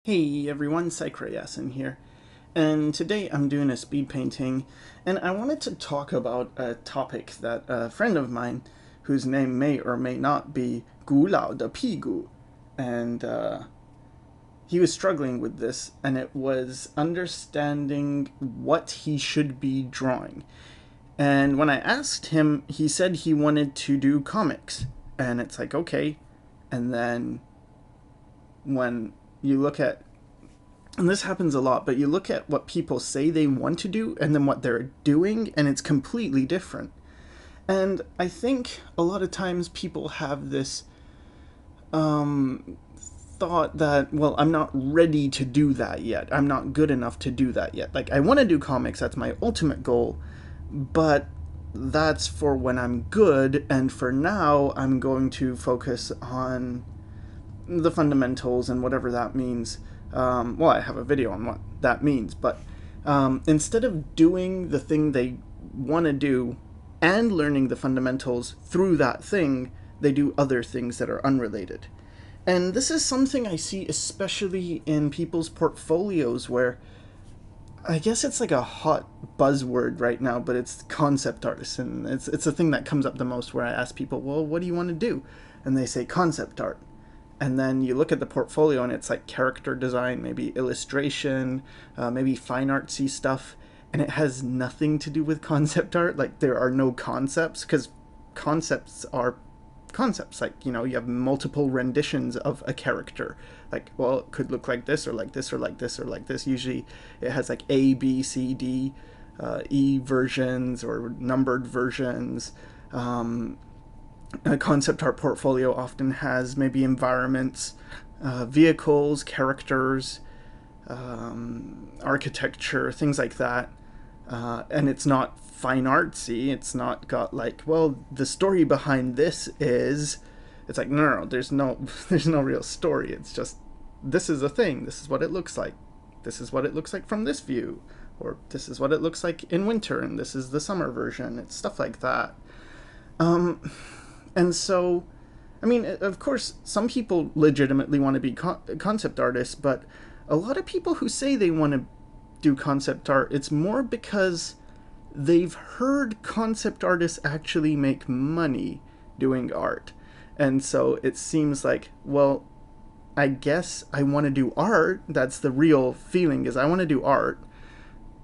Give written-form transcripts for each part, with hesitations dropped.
Hey everyone, Sycra in here, and today I'm doing a speed painting, and I wanted to talk about a topic that a friend of mine, whose name may or may not be Gu Lao de Pigu, and he was struggling with this, and it was understanding what he should be drawing. And when I asked him, he said he wanted to do comics, and it's like, okay, and then when you look at, and this happens a lot, but you look at what people say they want to do and then what they're doing, and it's completely different. And I think a lot of times people have this thought that, well, I'm not ready to do that yet. I'm not good enough to do that yet. Like, I want to do comics, that's my ultimate goal, but that's for when I'm good, and for now, I'm going to focus on the fundamentals and whatever that means. Well, I have a video on what that means, but instead of doing the thing they want to do and learning the fundamentals through that thing, they do other things that are unrelated. And this is something I see especially in people's portfolios where I guess it's like a hot buzzword right now, but it's concept artists, and it's a thing that comes up the most where I ask people, well, what do you want to do? And they say concept art. And then you look at the portfolio and it's like character design, maybe illustration, maybe fine artsy stuff, and it has nothing to do with concept art. Like, there are no concepts, because concepts are concepts. Like, you know, you have multiple renditions of a character. Like, well, it could look like this or like this or like this or like this. Usually it has like A, B, C, D, E versions or numbered versions. A concept art portfolio often has maybe environments, vehicles, characters, architecture, things like that. And it's not fine artsy. It's not got like, well, the story behind this is. It's like, no, there's no there's no real story. It's just, this is a thing. This is what it looks like. This is what it looks like from this view, or this is what it looks like in winter, and this is the summer version. It's stuff like that. And so, I mean, of course, some people legitimately want to be concept artists, but a lot of people who say they want to do concept art, it's more because they've heard concept artists actually make money doing art. And so it seems like, well, I guess I want to do art. That's the real feeling, is I want to do art,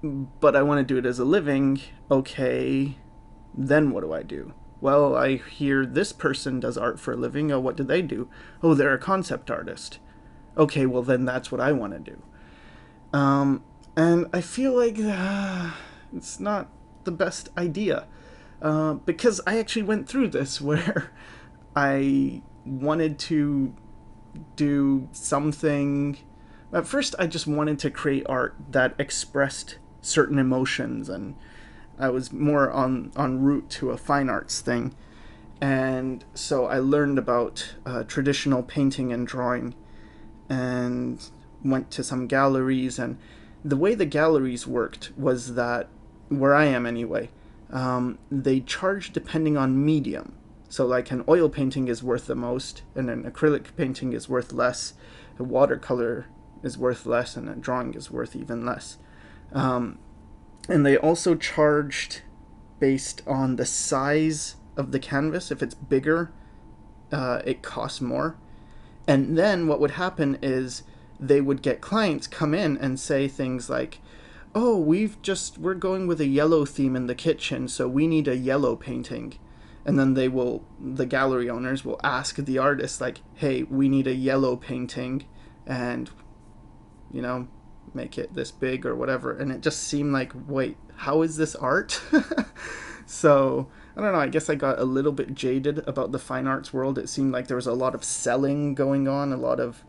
but I want to do it as a living. Okay, then what do I do? Well, I hear this person does art for a living. Oh, what do they do? Oh, they're a concept artist. Okay, well, then that's what I want to do. And I feel like it's not the best idea. Because I actually went through this where I wanted to do something. At first, I just wanted to create art that expressed certain emotions, and I was more en route to a fine arts thing. And so I learned about traditional painting and drawing, and went to some galleries. And the way the galleries worked was that, where I am anyway, they charge depending on medium. So like an oil painting is worth the most, and an acrylic painting is worth less, a watercolor is worth less, and a drawing is worth even less. And they also charged based on the size of the canvas. If it's bigger, it costs more. And then what would happen is they would get clients come in and say things like, oh, we're going with a yellow theme in the kitchen, so we need a yellow painting. And then the gallery owners will ask the artist, like, hey, we need a yellow painting, and, you know, make it this big or whatever. And it just seemed like, wait, how is this art? So I don't know, I guess I got a little bit jaded about the fine arts world. It seemed like there was a lot of selling going on, a lot of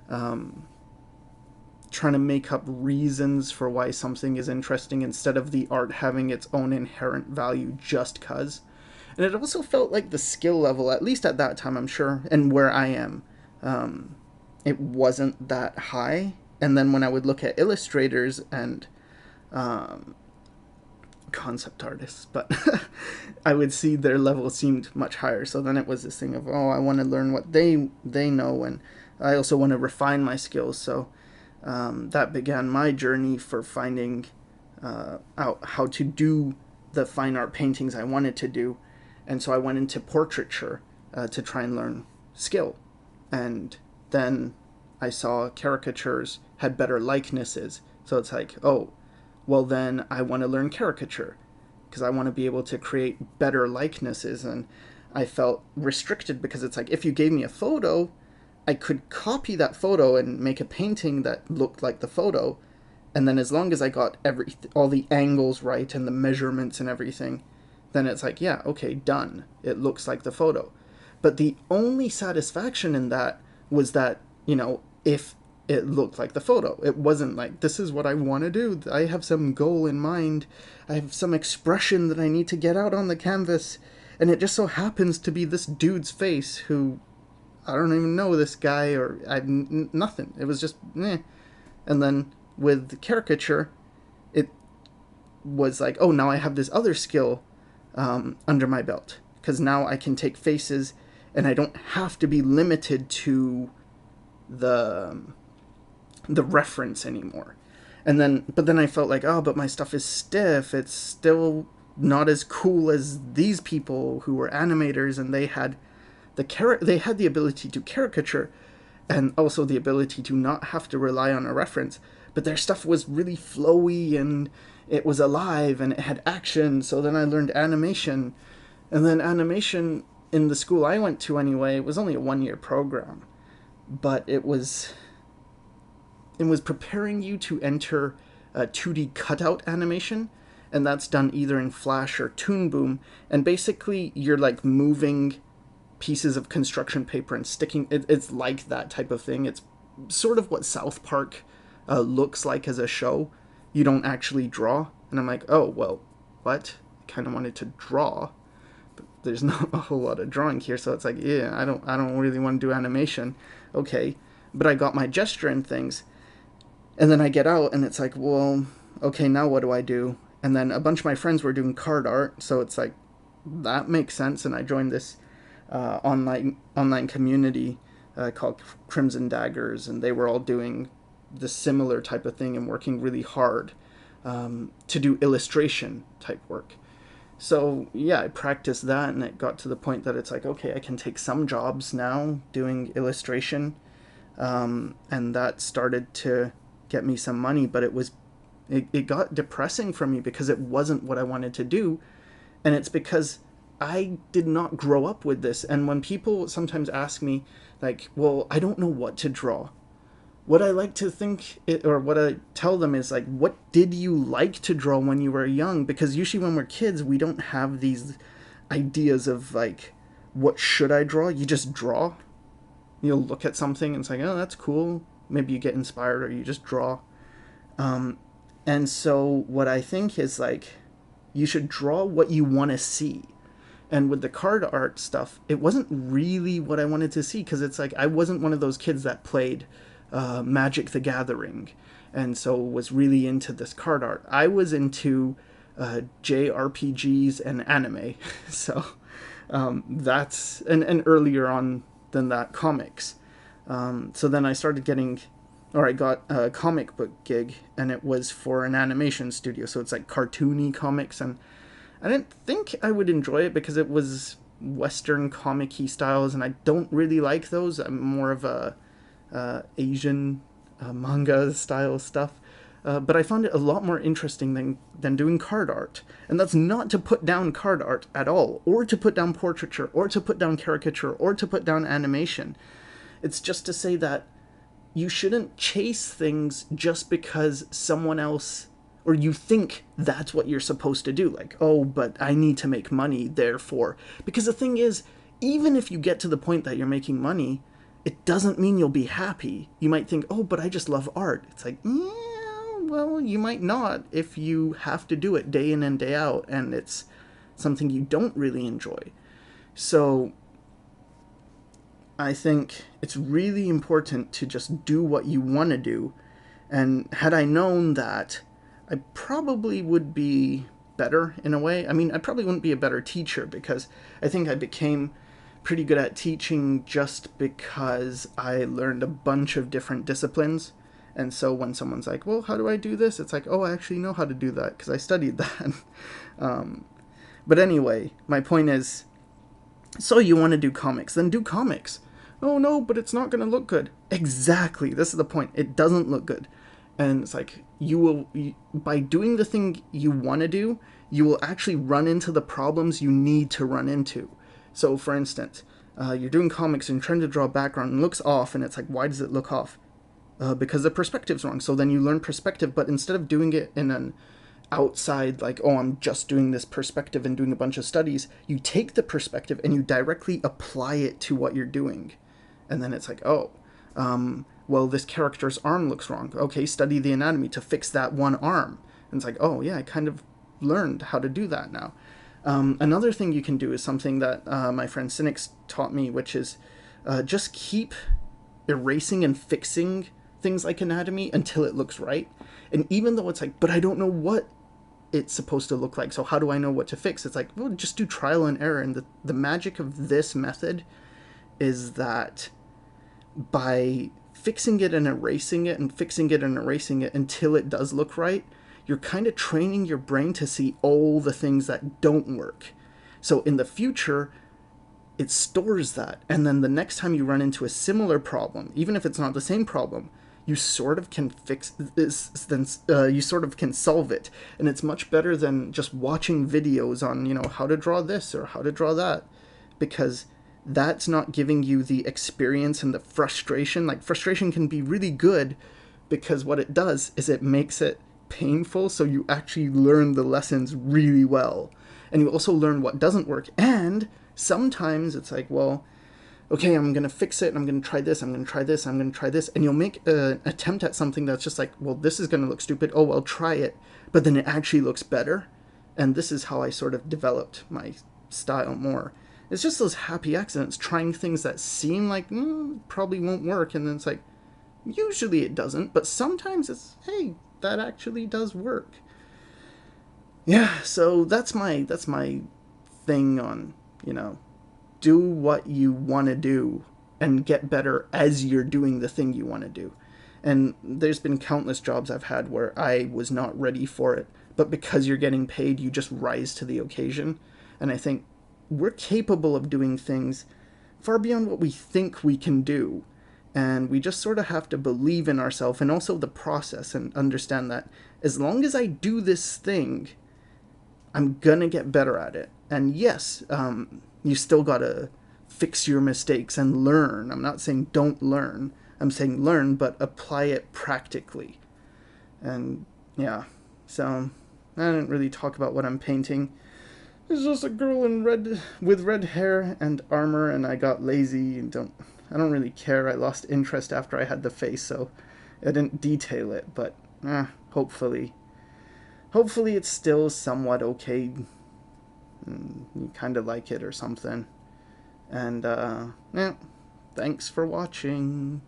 trying to make up reasons for why something is interesting instead of the art having its own inherent value just cuz. And it also felt like the skill level, at least at that time, I'm sure, and where I am, it wasn't that high. And then when I would look at illustrators and concept artists, but I would see their level seemed much higher. So then it was this thing of, oh, I want to learn what they know, and I also want to refine my skills. So that began my journey for finding out how to do the fine art paintings I wanted to do. And so I went into portraiture to try and learn skill. And then I saw caricatures had better likenesses. So it's like, oh, well, then I want to learn caricature because I want to be able to create better likenesses. And I felt restricted because it's like, if you gave me a photo, I could copy that photo and make a painting that looked like the photo. And then as long as I got all the angles right and the measurements and everything, then it's like, yeah, okay, done. It looks like the photo. But the only satisfaction in that was that, if it looked like the photo. It wasn't like, this is what I want to do. I have some goal in mind. I have some expression that I need to get out on the canvas. And it just so happens to be this dude's face who, I don't even know this guy, or nothing. It was just, eh. And then with caricature, it was like, oh, now I have this other skill under my belt. Because now I can take faces and I don't have to be limited to the reference anymore. But then I felt like, oh, but my stuff is stiff. It's still not as cool as these people who were animators, and they had the ability to caricature and also the ability to not have to rely on a reference. But their stuff was really flowy and it was alive and it had action. So then I learned animation. And then animation in the school I went to anyway, it was only a 1-year program. But it was preparing you to enter 2D cutout animation. And that's done either in Flash or Toon Boom. And basically you're like moving pieces of construction paper and sticking it's like that type of thing. It's sort of what South Park looks like as a show. You don't actually draw. And I'm like, oh, well, what? I kind of wanted to draw, but there's not a whole lot of drawing here. So it's like, yeah, I don't really want to do animation. Okay, but I got my gesture and things. And then I get out and it's like, well, okay, now what do I do? And then a bunch of my friends were doing card art. So it's like, that makes sense. And I joined this online community called Crimson Daggers, and they were all doing the similar type of thing and working really hard to do illustration type work. So yeah, I practiced that, and it got to the point that it's like, okay, I can take some jobs now doing illustration, and that started to get me some money. But it got depressing for me because it wasn't what I wanted to do, and it's because I did not grow up with this. And when people sometimes ask me, like, well, I don't know what to draw, what I like to think, or what I tell them is like, what did you like to draw when you were young? Because usually when we're kids, we don't have these ideas of like, what should I draw? You just draw. You'll look at something and it's like, oh, that's cool. Maybe you get inspired or you just draw. And so what I think is like, you should draw what you want to see. And with the card art stuff, it wasn't really what I wanted to see, because it's like I wasn't one of those kids that played Magic the Gathering and so was really into this card art. I was into JRPGs and anime. So that's, and earlier on than that, comics. So then I started I got a comic book gig, and it was for an animation studio. So it's like cartoony comics, and I didn't think I would enjoy it because it was Western comic-y styles, and I don't really like those. I'm more of a Asian manga style stuff. But I found it a lot more interesting than doing card art. And that's not to put down card art at all, or to put down portraiture, or to put down caricature, or to put down animation. It's just to say that you shouldn't chase things just because someone else, or you think that's what you're supposed to do. Like, oh, but I need to make money, therefore. Because the thing is, even if you get to the point that you're making money, it doesn't mean you'll be happy. You might think, oh, but I just love art. It's like, yeah, well, you might not if you have to do it day in and day out, and it's something you don't really enjoy. So I think it's really important to just do what you want to do. And had I known that, I probably would be better in a way. I mean, I probably wouldn't be a better teacher, because I think I became pretty good at teaching just because I learned a bunch of different disciplines. And so when someone's like, well, how do I do this? It's like, oh, I actually know how to do that because I studied that. um, but anyway, my point is, so you want to do comics, then do comics. Oh no, but it's not going to look good. Exactly. This is the point. It doesn't look good. And it's like, by doing the thing you want to do, you will actually run into the problems you need to run into. So for instance, you're doing comics and you're trying to draw a background and it looks off, and it's like, why does it look off? Because the perspective's wrong. So then you learn perspective, but instead of doing it in an outside, like, oh, I'm just doing this perspective and doing a bunch of studies, you take the perspective and you directly apply it to what you're doing. And then it's like, oh, well, this character's arm looks wrong. Okay, study the anatomy to fix that one arm. And it's like, oh, yeah, I kind of learned how to do that now. Another thing you can do is something that my friend Cynics taught me, which is just keep erasing and fixing things like anatomy until it looks right. And even though it's like, but I don't know what it's supposed to look like, so how do I know what to fix? It's like, well, just do trial and error. And the magic of this method is that by fixing it and erasing it and fixing it and erasing it until it does look right, you're kind of training your brain to see all the things that don't work. So in the future, it stores that. And then the next time you run into a similar problem, even if it's not the same problem, you sort of can fix this, then you sort of can solve it. And it's much better than just watching videos on, how to draw this or how to draw that, because that's not giving you the experience and the frustration. Like, frustration can be really good because what it does is it makes it painful, so you actually learn the lessons really well. And you also learn what doesn't work. And sometimes it's like, well, okay, I'm going to fix it, and I'm going to try this, I'm going to try this, I'm going to try this. And you'll make an attempt at something that's just like, well, this is going to look stupid. Oh, well, try it. But then it actually looks better. And this is how I sort of developed my style more. It's just those happy accidents, trying things that seem like probably won't work, and then it's like, usually it doesn't, but sometimes it's, hey, that actually does work. Yeah, so that's my thing on, do what you want to do and get better as you're doing the thing you want to do. And there's been countless jobs I've had where I was not ready for it, but because you're getting paid, you just rise to the occasion. And I think we're capable of doing things far beyond what we think we can do. And we just sort of have to believe in ourselves and also the process, and understand that as long as I do this thing, I'm gonna get better at it. And yes, you still gotta fix your mistakes and learn. I'm not saying don't learn. I'm saying learn, but apply it practically. And yeah, so I didn't really talk about what I'm painting. It's just a girl in with red hair and armor, and I got lazy and I don't really care. I lost interest after I had the face, so I didn't detail it. But hopefully it's still somewhat okay. You kind of like it or something. And yeah, thanks for watching.